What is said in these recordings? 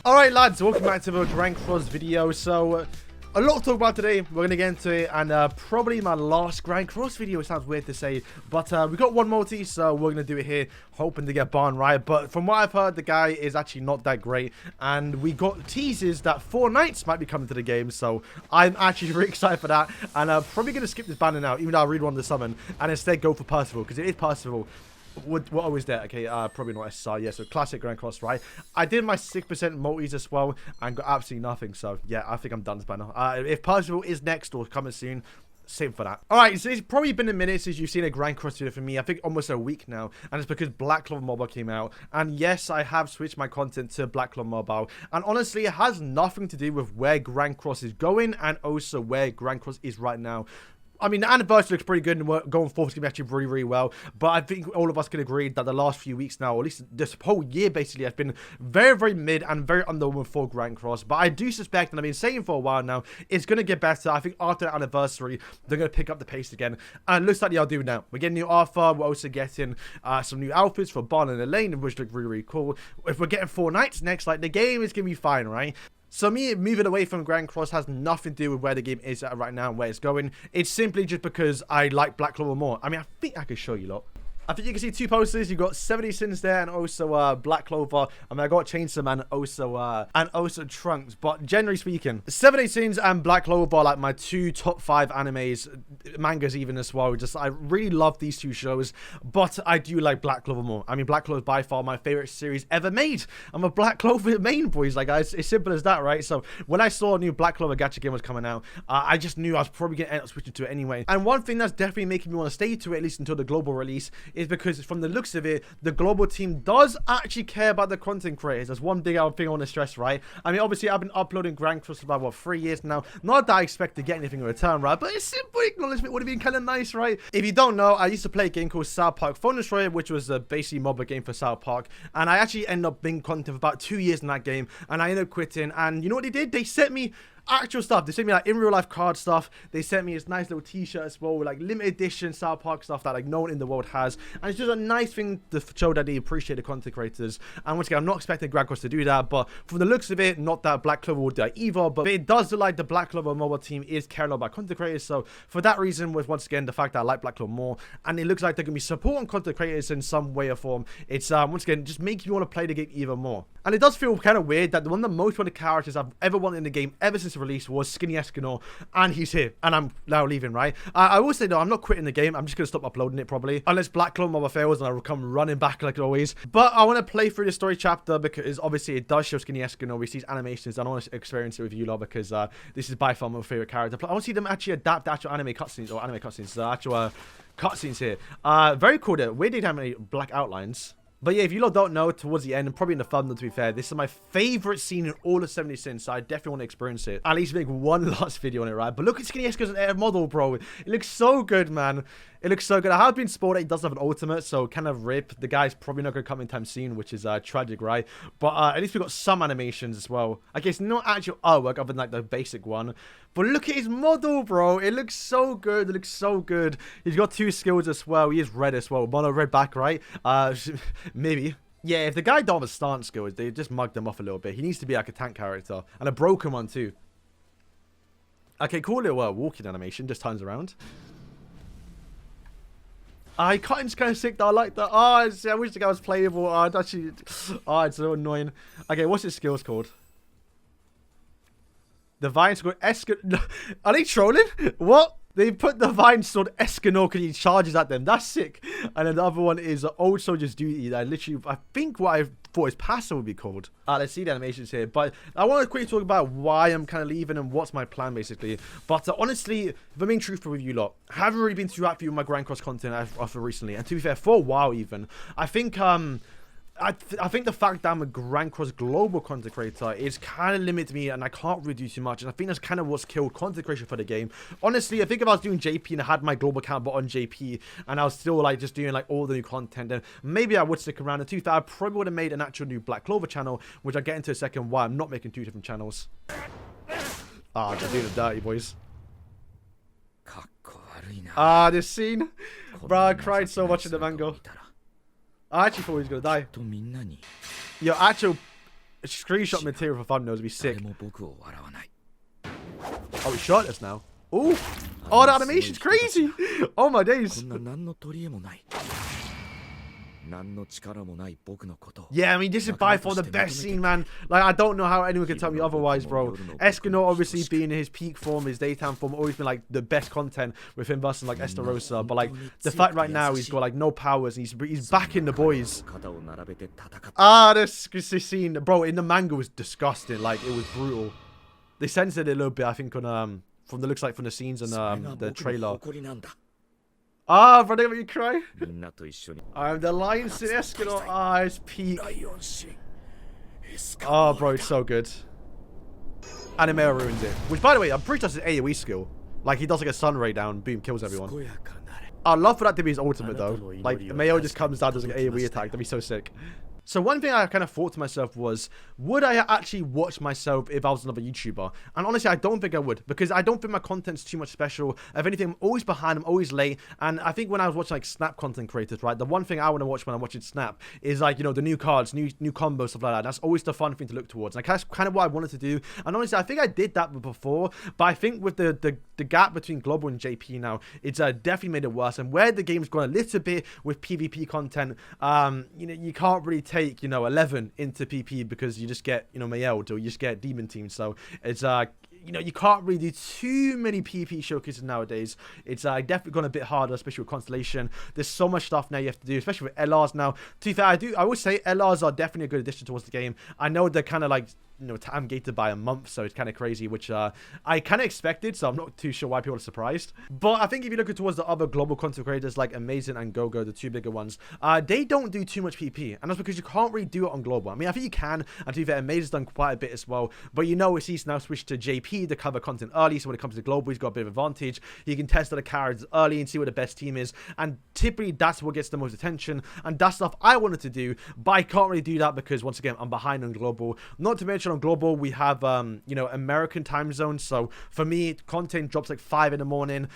Alright lads, welcome back to the Grand Cross video. So, a lot to talk about today. We're going to get into it, and probably my last Grand Cross video. It sounds weird to say, but we got one multi, so we're going to do it here, hoping to get Barn right. But from what I've heard, the guy is actually not that great, and we got teases that 4 Knights might be coming to the game, so I'm actually really excited for that. And I'm probably going to skip this banner now, even though I really want to summon, and instead go for Percival, because it is Percival. What was that? Okay, probably not SR. Yeah, so classic Grand Cross, right? I did my 6% multis as well and got absolutely nothing. So yeah, I think I'm done by now. If Percival is next or coming soon, same for that. Alright, so it's probably been a minute since you've seen a Grand Cross video for me. I think almost a week now, and it's because Black Clover Mobile came out. And yes, I have switched my content to Black Clover Mobile, and honestly it has nothing to do with where Grand Cross is going and also where Grand Cross is right now. I mean, the anniversary looks pretty good, and going forward it's going to be actually really, really well. But I think all of us can agree that the last few weeks now, or at least this whole year basically, has been very, very mid and very underwhelming for Grand Cross. But I do suspect, and I've been saying for a while now, it's going to get better. I think after the anniversary, they're going to pick up the pace again. And it looks like they are doing now. We're getting new Arthur. We're also getting some new outfits for Barn and Elaine, which look really, really cool. If we're getting 4 Knights next, like, the game is going to be fine, right? So me moving away from Grand Cross has nothing to do with where the game is at right now and where it's going. It's simply just because I like Black Clover more. I mean, I think I can show you lot. I think you can see 2 posters. You got 70 Sins there, and also Black Clover. I mean, I got Chainsaw Man and also Trunks. But generally speaking, 70 Sins and Black Clover are like my 2 top 5 animes, mangas even as well. Just I really love these 2 shows, but I do like Black Clover more. I mean, Black Clover is by far my favorite series ever made. I'm a Black Clover main, boys. Like, it's simple as that, right? So when I saw a new Black Clover gacha game was coming out, I just knew I was probably gonna end up switching to it anyway. And one thing that's definitely making me want to stay to it, at least until the global release, is because from the looks of it, the global team does actually care about the content creators. That's one thing I want to stress, right? I mean, obviously, I've been uploading Grand Cross for about, what, 3 years now. Not that I expect to get anything in return, right? But a simple acknowledgement would have been kind of nice, right? If you don't know, I used to play a game called South Park Phone Destroyer, which was a basically MOBA game for South Park. And I actually ended up being content for about 2 years in that game. And I ended up quitting. And you know what they did? They sent me actual stuff. They sent me like in real life card stuff. They sent me this nice little t-shirt as well with like limited edition South Park stuff that like no one in the world has, and it's just a nice thing to show that they appreciate the content creators. And once again, I'm not expecting Grand Cross to do that, but from the looks of it, not that Black Clover would do that either, but it does look like the Black Clover mobile team is caring a lot about content creators. So for that reason, with once again the fact that I like Black Clover more, and it looks like they're gonna be supporting content creators in some way or form, it's once again just making me want to play the game even more. And it does feel kind of weird that one of the most wanted characters I've ever wanted in the game ever since the release was Skinny Escanor, and he's here, and I'm now leaving, right? I will say, though, I'm not quitting the game. I'm just going to stop uploading it, probably. Unless Black Clover Mobile fails, and I will come running back like always. But I want to play through the story chapter, because obviously it does show Skinny Escanor. We see animations, and I want to experience it with you lot, because this is by far my favorite character. I want to see them actually adapt the actual anime cutscenes, the actual cutscenes here. Very cool, though. Weird they have black outlines. But yeah, if you lot don't know, towards the end, and probably in the thumbnail to be fair, this is my favorite scene in all of 70 Sins, so I definitely want to experience it. At least make one last video on it, right? But look at Skinny Escanor's model, bro. It looks so good, man. It looks so good. I have been spoiled that he does have an ultimate, so kind of rip. The guy's probably not going to come anytime soon, which is tragic, right? But at least we got some animations as well. I guess not actual artwork other than like the basic one. But look at his model, bro. It looks so good. It looks so good. He's got 2 skills as well. He is red as well. Mono red back, right? Maybe. Yeah, if the guy don't have a stance skills, they just mugged him off a little bit. He needs to be like a tank character. And a broken one too. Okay, cool little walking animation. Just turns around. I cutting's kind of sick though. I like that. Oh, I wish the guy was playable. Oh, it's actually... Oh, it's so annoying. Okay, what's his skills called? The Vine Sword Escanor. Are they trolling? What? They put the Vine Sword Escanor because he charges at them. That's sick. And then the other one is Old Soldier's Duty. That literally, I think what I thought his passive would be called. Let's see the animations here. But I want to quickly talk about why I'm kind of leaving and what's my plan basically. But honestly, if I'm being truthful with you lot, I haven't really been too happy with my Grand Cross content after recently. And to be fair, for a while even, I think I think the fact that I'm a Grand Cross global content creator is kind of limited me, and I can't really do too much. And I think that's kind of what's killed content creation for the game. Honestly, I think if I was doing JP and I had my global account but on JP, and I was still like just doing like all the new content, then maybe I would stick around. And to be fair, I probably would have made an actual new Black Clover channel, which I'll get into in a second why I'm not making 2 different channels. Ah, they're doing it dirty, boys. Ah, this scene. Bro, I cried so much in the manga. I actually thought he was gonna die. Yo, actual screenshot material for thumbnails would be sick. Oh, he shot us now. Ooh. Oh, the animation's crazy. Oh my days. Yeah, I mean, this is by far the best scene, man. Like, I don't know how anyone can tell me otherwise, bro. Escanor obviously being in his peak form, his daytime form, always been like the best content with him versus like Estarossa. But like the fact right now, he's got like no powers. And he's backing the boys. Ah, this scene, bro. In the manga was disgusting. Like, it was brutal. They censored it a little bit, I think, on from the looks like from the scenes and the trailer. Ah, bro, they make me cry. I'm the Lions to Escanor. Ah, it's peak. Oh, bro, it's so good. Animeo ruins it. Which, by the way, I'm pretty sure that's an AoE skill. Like, he does like a sun ray down, boom, kills everyone. I'd love for that to be his ultimate, though. Like, Mayo just comes down, does like an AoE attack. That'd be so sick. So one thing I kind of thought to myself was, would I actually watch myself if I was another YouTuber? And honestly, I don't think I would, because I don't think my content's too much special. If anything, I'm always behind, I'm always late. And I think when I was watching like Snap content creators, right, the one thing I want to watch when I'm watching Snap is like, you know, the new cards, new combos, stuff like that. That's always the fun thing to look towards. And that's kind of what I wanted to do. And honestly, I think I did that before, but I think with the gap between Global and JP now, it's definitely made it worse. And where the game's gone a little bit with PvP content, you know, you can't really take, you know, 11 into PP because you just get, you know, Mayeld or you just get Demon Team. So it's you know, you can't really do too many PP showcases nowadays. It's definitely gone a bit harder, especially with Constellation. There's so much stuff now you have to do, especially with LRs now. To be fair, I would say LRs are definitely a good addition towards the game. I know they're kind of like, you know, time gated by a month, so it's kind of crazy, which I kind of expected, so I'm not too sure why people are surprised. But I think if you look towards the other global content creators like Amazing and Gogo, the two bigger ones, they don't do too much PP, and that's because you can't really do it on global. I mean, I think you can, and to be fair, Amazing's done quite a bit as well, but you know, he's now switched to JP to cover content early, so when it comes to global, he's got a bit of advantage. He can test other characters early and see what the best team is, and typically that's what gets the most attention, and that's stuff I wanted to do, but I can't really do that because, once again, I'm behind on global. Not to mention on global, we have you know, American time zones, so for me, content drops like 5 in the morning,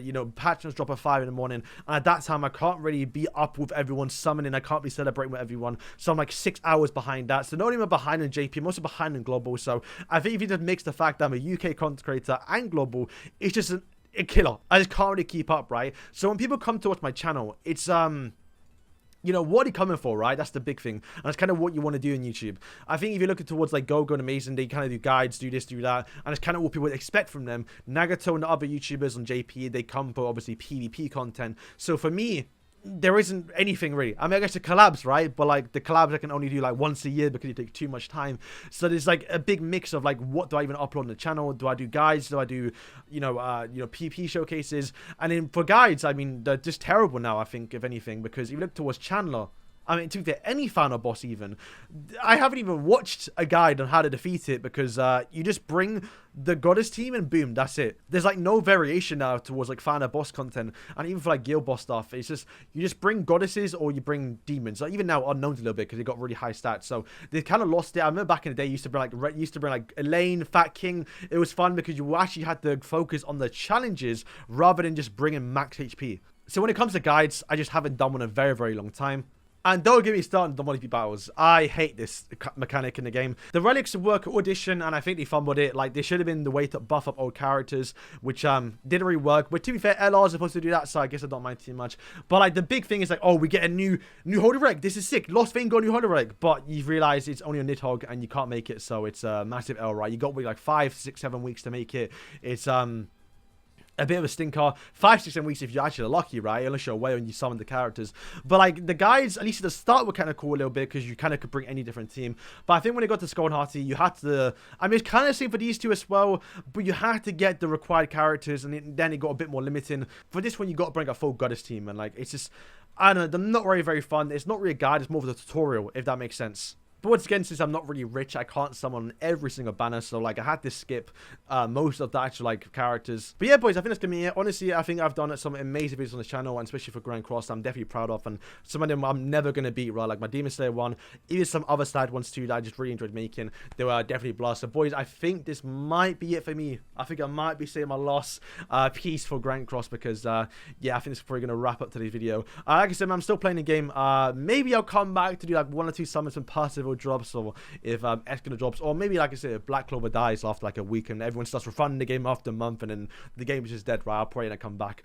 you know, patch notes drop at 5 in the morning, and at that time I can't really be up with everyone summoning, I can't be celebrating with everyone, so I'm like 6 hours behind that. So not only am I behind in JP, I'm also behind in global. So I think if you just mix the fact that I'm a UK content creator and global, it's just a killer. I just can't really keep up, right? So when people come to watch my channel, it's you know, what are you coming for, right? That's the big thing. And that's kind of what you want to do on YouTube. I think if you're looking towards like Gogo and Amazing, they kind of do guides, do this, do that. And it's kind of what people would expect from them. Nagato and the other YouTubers on JP, they come for obviously PvP content. So for me, there isn't anything really. I mean, I guess the collabs, right? But like the collabs I can only do like once a year because it takes too much time. So there's like a big mix of like, what do I even upload on the channel? Do I do guides? Do I do, you know, PP showcases? And then for guides, I mean, they're just terrible now, I think, if anything, because if you look towards Chandler, I mean, to be fair, any final boss even, I haven't even watched a guide on how to defeat it because you just bring the goddess team and boom, that's it. There's like no variation now towards like final boss content, and even for like guild boss stuff, it's just, you just bring goddesses or you bring demons. Like even now, unknowns a little bit because they got really high stats, so they kind of lost it. I remember back in the day, used to bring like Elaine, Fat King. It was fun because you actually had to focus on the challenges rather than just bringing max HP. So when it comes to guides, I just haven't done one in a very, very long time. And don't get me started on the multi battles. I hate this mechanic in the game. The relics work audition, and I think they fumbled it. Like, they should have been the way to buff up old characters, which didn't really work. But to be fair, LR is supposed to do that, so I guess I don't mind too much. But like, the big thing is like, oh, we get a new holy relic. This is sick. Lost Vein got a new holy relic, but you realize it's only a Nidhogg and you can't make it, so it's a massive L, right? You got to wait like 5, 6, 7 weeks to make it. It's a bit of a stinker. 5, 6, 7 weeks if you're actually lucky, right? Unless you're away when you summon the characters. But like the guides, at least at the start, were kind of cool a little bit because you kind of could bring any different team. But I think when it got to Skull and Hearty, you had to. I mean, it's kind of the same for these two as well. But you had to get the required characters, and then it got a bit more limiting. For this one, you got to bring a full goddess team, and like it's just, I don't know, they're not very fun. It's not really a guide. It's more of a tutorial, if that makes sense. But once again, since I'm not really rich, I can't summon every single banner, so like I had to skip most of the actual like characters. But yeah, boys, I think that's gonna be it. Honestly, I think I've done some amazing videos on this channel, and especially for Grand Cross, I'm definitely proud of, and some of them I'm never gonna beat, right? Like my Demon Slayer one, even some other side ones too that I just really enjoyed making. They were definitely blast. So boys, I think this might be it for me. I think I might be saying my last piece for Grand Cross, because yeah, I think this is probably gonna wrap up today's video. Like I said, man, I'm still playing the game. Maybe I'll come back to do like 1 or 2 summons and Percival drops, or if Escanor drops, or maybe like I said, if Black Clover dies after like a week and everyone starts refunding the game after a month and then the game is just dead, right? I'll probably not come back.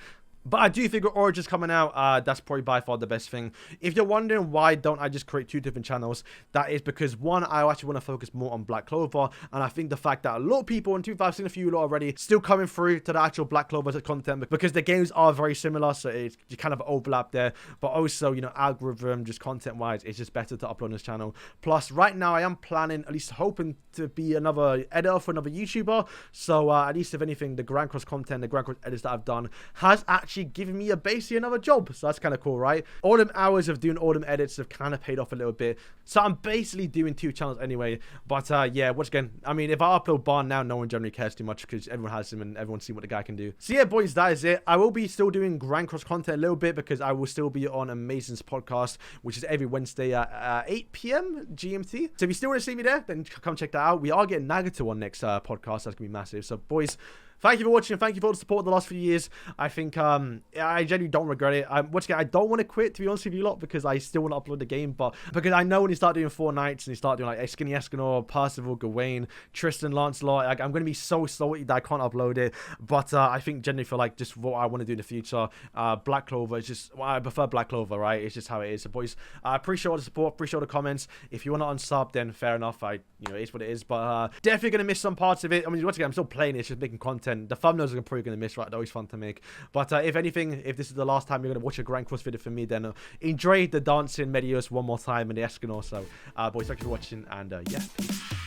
But I do think with Origins coming out, that's probably by far the best thing. If you're wondering why don't I just create 2 different channels, that is because, one, I actually want to focus more on Black Clover, and I think the fact that a lot of people, and I've seen a few lot already, still coming through to the actual Black Clover content, because the games are very similar, so it's kind of overlap there. But also, you know, algorithm, just content-wise, it's just better to upload on this channel. Plus, right now, I am planning, at least hoping to be another editor for another YouTuber, so at least if anything, the Grand Cross content, the Grand Cross edits that I've done, has actually giving me basically another job, so that's kind of cool, right? All them hours of doing all them edits have kind of paid off a little bit, so I'm basically doing 2 channels anyway. But yeah, once again, I mean, if I upload Barn now, no one generally cares too much because everyone has him and everyone's seen what the guy can do. So yeah, boys, that is it. I will be still doing Grand Cross content a little bit, because I will still be on Amazing's podcast, which is every Wednesday at 8 p.m. GMT. So if you still want to see me there, then come check that out. We are getting Nagato on next podcast. That's gonna be massive. So boys, thank you for watching. Thank you for all the support the last few years. I think I genuinely don't regret it. Once again, I don't want to quit, to be honest with you lot, because I still want to upload the game. But because I know when you start doing 4 nights and you start doing like Skinny Escanor, Percival, Gawain, Tristan, Lancelot, like, I'm going to be so salty that I can't upload it. But I think generally for like just what I want to do in the future, Black Clover is just, well, I prefer Black Clover, right? It's just how it is. So boys, I appreciate all the support, appreciate all the comments. If you want to unsub, then fair enough. You know, it's what it is. But definitely going to miss some parts of it. I mean, once again, I'm still playing it, it's just making content. The thumbnails are probably going to miss, right? They're always fun to make. But if anything, if this is the last time you're going to watch a Grand Cross video from me, then enjoy the dancing Medios one more time in the Escanor. So boys, thank you for watching, and yeah, peace.